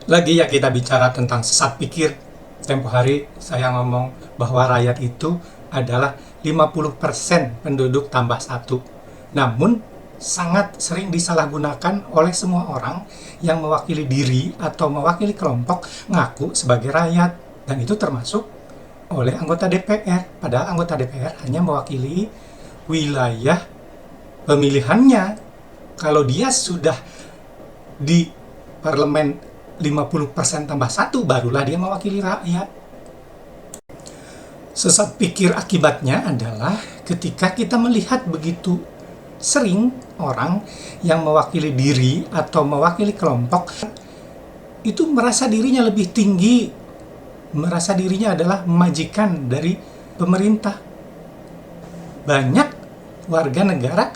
Lagi ya kita bicara tentang sesat pikir. Tempo hari saya ngomong bahwa rakyat itu adalah 50% penduduk tambah satu. Namun sangat sering disalahgunakan oleh semua orang yang mewakili diri atau mewakili kelompok ngaku sebagai rakyat. Dan itu termasuk oleh anggota DPR. Padahal anggota DPR hanya mewakili wilayah pemilihannya. Kalau dia sudah di parlemen 50% tambah satu, barulah dia mewakili rakyat. Sesat pikir akibatnya adalah ketika kita melihat begitu sering orang yang mewakili diri atau mewakili kelompok itu merasa dirinya lebih tinggi, merasa dirinya adalah majikan dari pemerintah. Banyak warga negara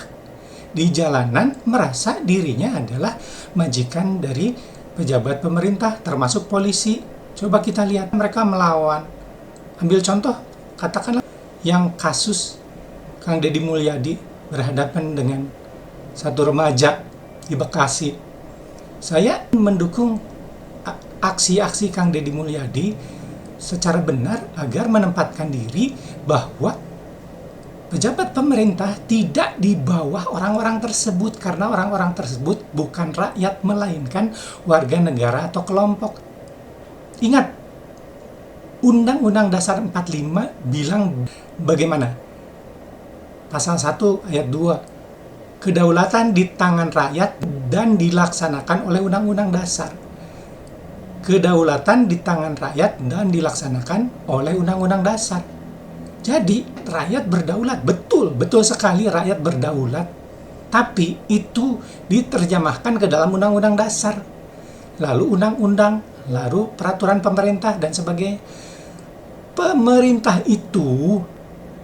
di jalanan merasa dirinya adalah majikan dari pejabat pemerintah, termasuk polisi. Coba kita lihat mereka melawan. Ambil contoh, katakanlah yang kasus Kang Deddy Mulyadi berhadapan dengan satu remaja di Bekasi. Saya mendukung aksi-aksi Kang Deddy Mulyadi secara benar agar menempatkan diri bahwa pejabat pemerintah tidak di bawah orang-orang tersebut, karena orang-orang tersebut bukan rakyat melainkan warga negara atau kelompok. Ingat, Undang-Undang Dasar 45 bilang bagaimana? Pasal 1 ayat 2. Kedaulatan di tangan rakyat dan dilaksanakan oleh Undang-Undang Dasar. Kedaulatan di tangan rakyat dan dilaksanakan oleh Undang-Undang Dasar. Jadi rakyat berdaulat, betul sekali rakyat berdaulat. Tapi itu diterjemahkan ke dalam undang-undang dasar. Lalu undang-undang, lalu peraturan pemerintah dan sebagainya. Pemerintah itu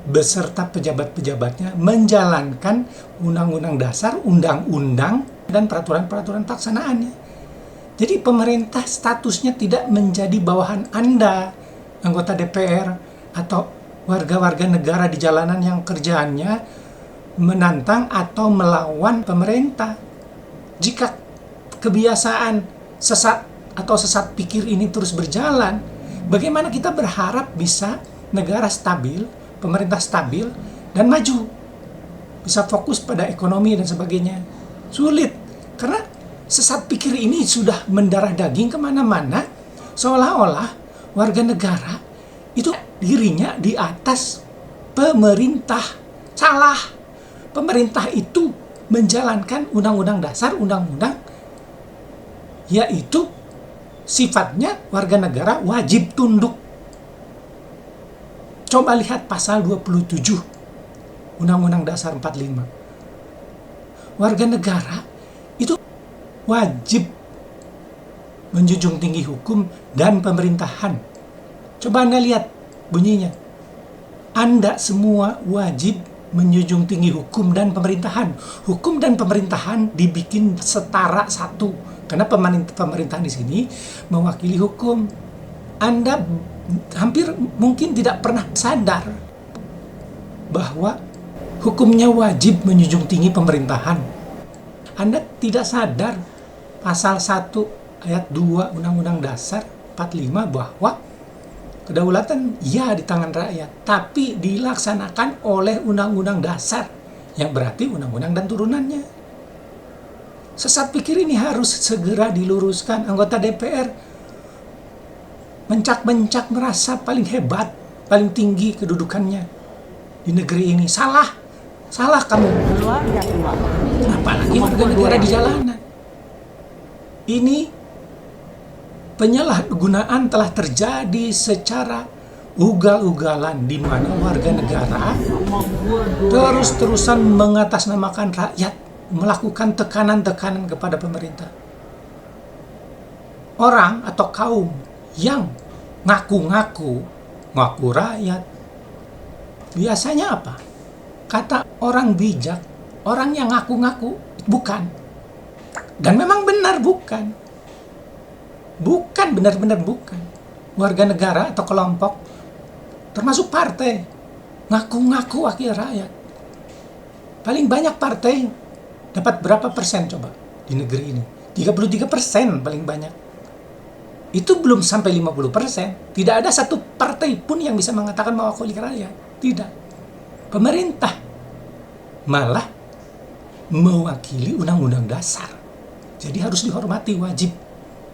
beserta pejabat-pejabatnya menjalankan undang-undang dasar, undang-undang, dan peraturan-peraturan pelaksanaannya. Jadi pemerintah statusnya tidak menjadi bawahan Anda, anggota DPR, atau warga-warga negara di jalanan yang kerjaannya menantang atau melawan pemerintah. Jika kebiasaan sesat atau sesat pikir ini terus berjalan, bagaimana kita berharap bisa negara stabil, pemerintah stabil, dan maju? Bisa fokus pada ekonomi dan sebagainya. Sulit, karena sesat pikir ini sudah mendarah daging kemana-mana, seolah-olah warga negara itu dirinya di atas pemerintah. Salah. Pemerintah itu menjalankan undang-undang dasar, undang-undang, yaitu sifatnya warga negara wajib tunduk. Coba lihat pasal 27 Undang-Undang Dasar 45. Warga negara itu wajib menjunjung tinggi hukum dan pemerintahan. Coba Anda lihat bunyinya. Anda semua wajib menjunjung tinggi hukum dan pemerintahan. Hukum dan pemerintahan dibikin setara satu. Karena pemerintahan di sini mewakili hukum. Anda hampir mungkin tidak pernah sadar bahwa hukumnya wajib menjunjung tinggi pemerintahan. Anda tidak sadar pasal 1 ayat 2 Undang-Undang Dasar 45 bahwa kedaulatan ya di tangan rakyat, tapi dilaksanakan oleh Undang-Undang Dasar, yang berarti undang-undang dan turunannya. Sesat pikir ini harus segera diluruskan. Anggota DPR mencak-mencak merasa paling hebat, paling tinggi kedudukannya di negeri ini. Salah kamu. Apalagi warga negara di jalanan. Ini penyalahgunaan telah terjadi secara ugal-ugalan, di mana warga negara terus-terusan mengatasnamakan rakyat, melakukan tekanan-tekanan kepada pemerintah. Orang atau kaum yang ngaku rakyat, biasanya apa? Kata orang bijak, orang yang ngaku-ngaku bukan. Dan memang benar bukan. Bukan, benar-benar bukan. Warga negara atau kelompok, termasuk partai, ngaku-ngaku wakil rakyat. Paling banyak partai dapat berapa persen coba di negeri ini? 33% paling banyak. itu belum sampai 50%. Tidak ada satu partai pun yang bisa mengatakan mewakili rakyat. Tidak. Pemerintah malah mewakili undang-undang dasar. Jadi harus dihormati, wajib.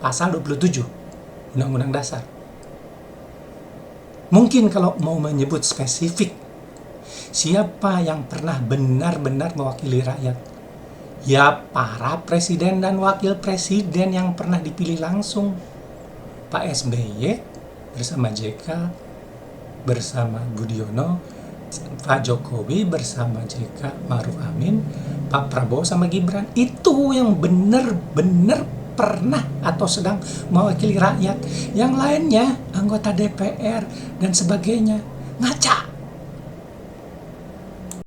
Pasal 27 Undang-Undang Dasar. Mungkin kalau mau menyebut spesifik, siapa yang pernah benar-benar mewakili rakyat? Ya para presiden dan wakil presiden yang pernah dipilih langsung. Pak SBY bersama JK, bersama Budiono, Pak Jokowi bersama JK, Maruf Amin, Pak Prabowo sama Gibran. Itu yang benar-benar pernah atau sedang mewakili rakyat. Yang lainnya anggota DPR dan sebagainya ngaca.